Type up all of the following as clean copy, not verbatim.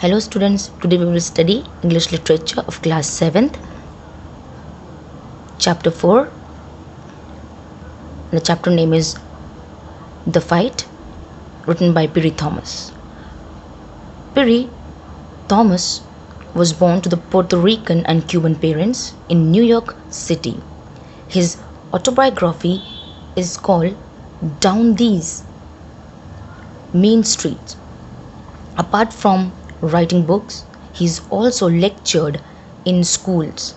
Hello students, today we will study English literature of class 7th, chapter 4. The chapter name is The Fight, written by Perry Thomas. Perry Thomas was born to the Puerto Rican and Cuban parents in New York City. His autobiography is called Down These Mean Streets. Apart from writing books, he's also lectured in schools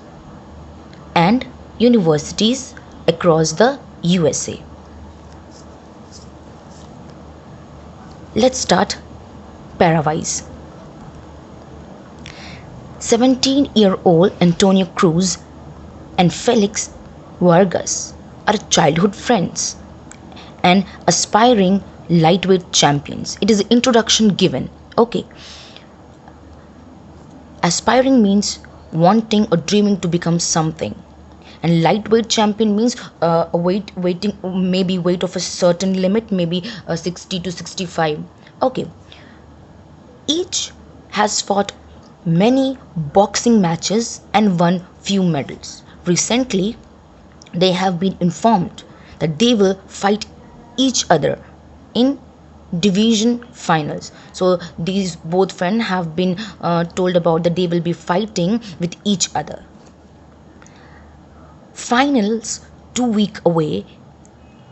and universities across the USA. Let's start parawise. 17-year-old Antonio Cruz and Felix Vargas are childhood friends and aspiring lightweight champions. It is an introduction given. Okay. Aspiring means wanting or dreaming to become something, and lightweight champion means a weight of a certain limit, maybe 60 to 65. Okay. Each has fought many boxing matches and won few medals. Recently, they have been informed that they will fight each other in division finals. So these both friends have been told about that they will be fighting with each other. Finals 2 weeks away.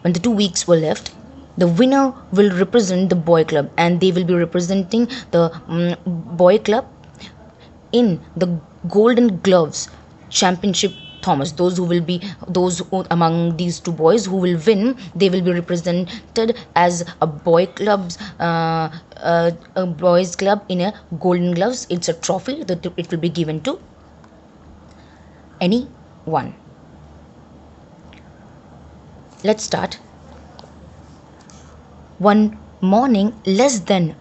When the 2 weeks were left, the winner will represent the boy club, and they will be representing the boy club in the Golden Gloves Championship. Thomas, those among these two boys who will win, they will be represented as a boys club in a Golden Gloves. It's a trophy that it will be given to anyone. Let's start. One morning, less than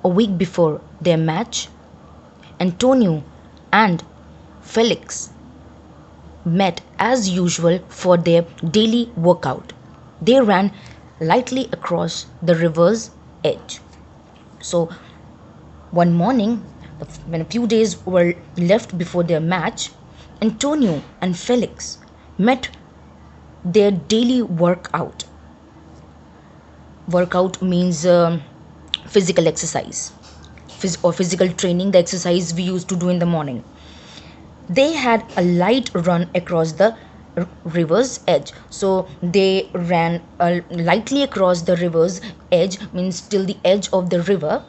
a week before their match, Antonio and Felix met as usual for their daily workout. They ran lightly across the river's edge. So one morning, when a few days were left before their match, Antonio and Felix met their daily workout. Workout means physical exercise or physical training, the exercise we used to do in the morning. They had a light run across the river's edge. So they ran lightly across the river's edge, means till the edge of the river.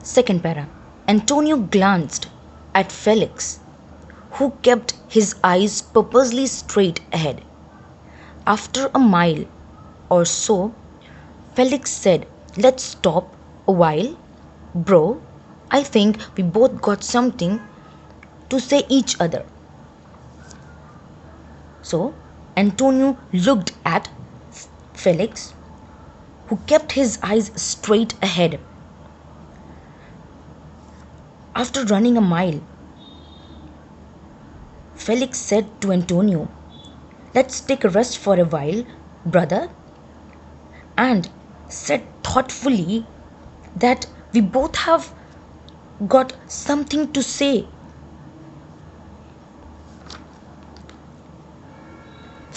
Second para. Antonio glanced at Felix, who kept his eyes purposely straight ahead. After a mile or so, Felix said, "Let's stop a while, bro. I think we both got something to say each other." So Antonio looked at Felix, who kept his eyes straight ahead. After running a mile, Felix said to Antonio, "Let's take a rest for a while, brother," and said thoughtfully that we both have got something to say.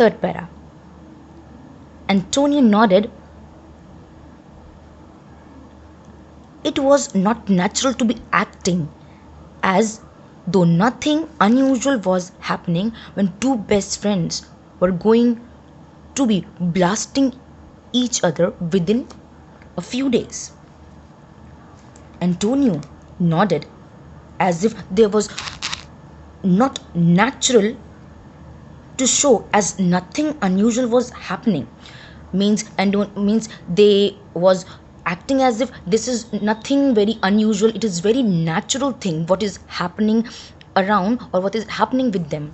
Third para. Antonio nodded. It was not natural to be acting as though nothing unusual was happening when two best friends were going to be blasting each other within a few days. Antonio nodded as if there was not natural to show as nothing unusual was happening. Means they was acting as if this is nothing very unusual. It is very natural thing what is happening around or what is happening with them.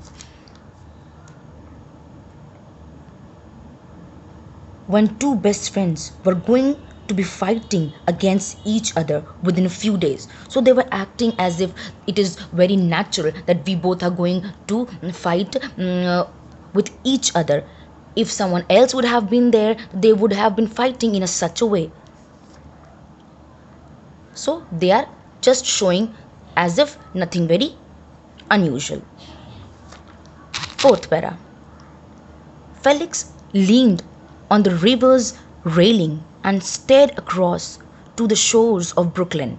When two best friends were going to be fighting against each other within a few days, so they were acting as if it is very natural that we both are going to fight with each other if someone else would have been there, they would have been fighting in a such a way. So they are just showing as if nothing very unusual. Fourth para. Felix leaned on the river's railing and stared across to the shores of Brooklyn.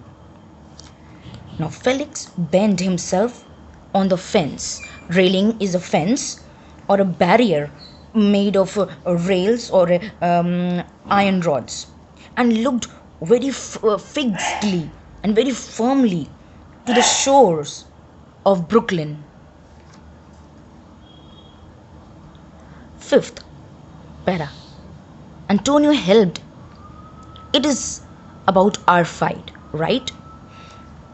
Now Felix bent himself on the fence. Railing is a fence or a barrier made of rails or iron rods, and looked very fixedly and very firmly to the shores of Brooklyn. Fifth para. Antonio helped. It is about our fight, right?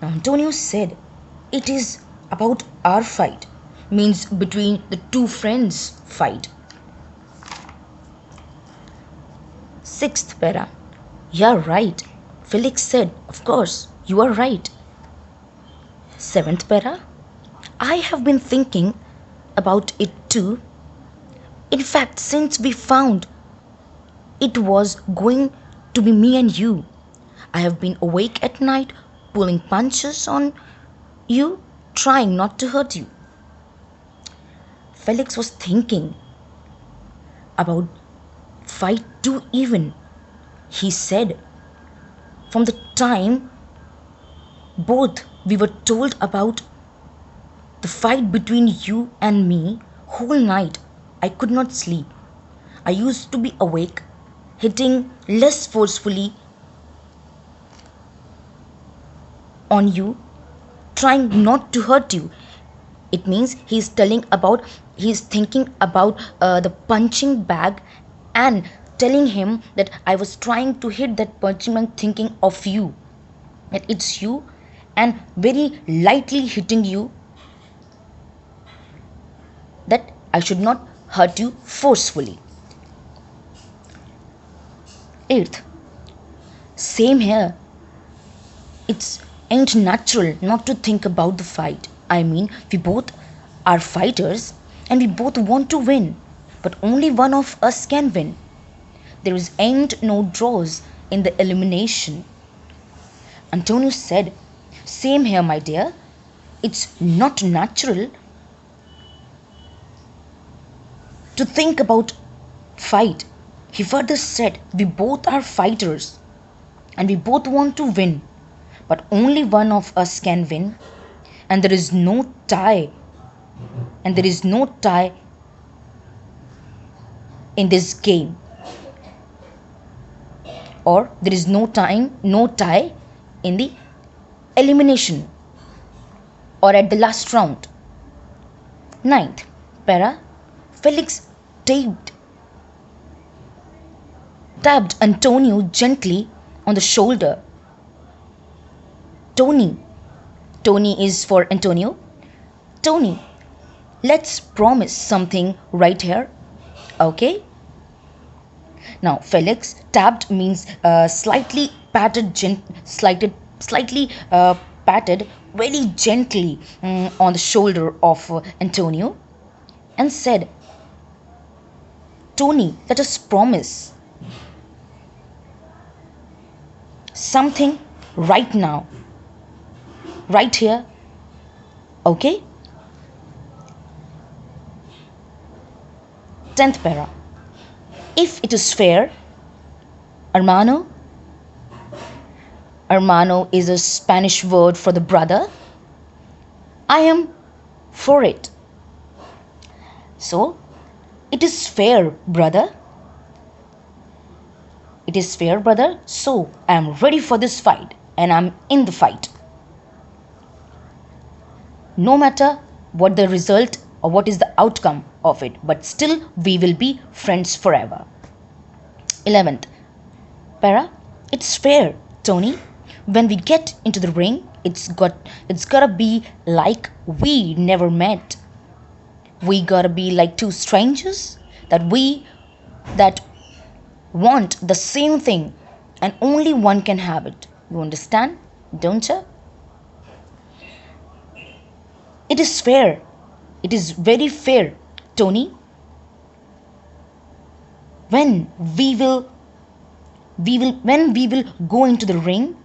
Now Antonio said, it is about our fight, means between the two friends fight. Sixth para. Yeah, right. Felix said, of course, you are right. Seventh para. I have been thinking about it too. In fact, since we found it was going to be me and you, I have been awake at night, pulling punches on you, trying not to hurt you. Felix was thinking about fight too even. He said, from the time both we were told about the fight between you and me, whole night I could not sleep. I used to be awake, hitting less forcefully on you, trying not to hurt you. It means he's thinking about the punching bag and telling him that I was trying to hit that punching bag thinking of you, that it's you, and very lightly hitting you, that I should not hurt you forcefully. Eighth, same here. It's ain't natural not to think about the fight. I mean, we both are fighters and we both want to win, but only one of us can win. There ain't no draws in the elimination. Antonio said, same here, my dear. It's not natural to think about fight. He further said, we both are fighters and we both want to win, but only one of us can win, and there is no tie, and there is no tie in this game, or there is no tie in the elimination or at the last round. Ninth para. Felix tapped Antonio gently on the shoulder. Tony is for Antonio. Tony, let's promise something right here, okay? Now Felix tapped means slightly patted very gently on the shoulder of Antonio, and said, Tony, let us promise something right now, right here, okay? 10th para. If it is fair, hermano is a Spanish word for the brother, I am for it. So, it is fair, brother. It is fair, brother. So, I am ready for this fight and I am in the fight. No matter what the result or what is the outcome of it, but still we will be friends forever. 11th para. It's fair, Tony. When we get into the ring, it's gotta be like we never met. We gotta be like two strangers that want the same thing, and only one can have it. You understand, don't you? It is fair. It is very fair, Tony. when we will go into the ring,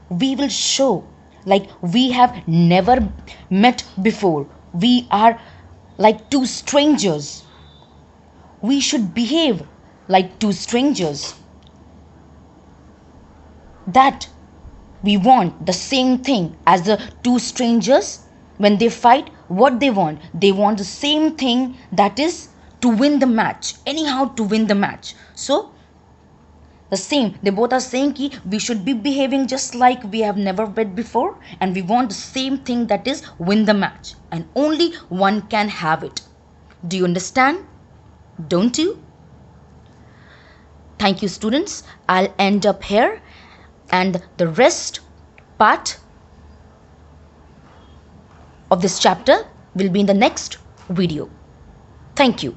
we will show like we have never met before. We are like two strangers. We should behave like two strangers, that we want the same thing as the two strangers. When they fight, what they want the same thing, that is to win the match, anyhow to win the match. So the same, they both are saying ki we should be behaving just like we have never met before, and we want the same thing, that is win the match, and only one can have it. Do you understand? Don't you? Thank you, students. I'll end up here, and the rest part of this chapter will be in the next video. Thank you.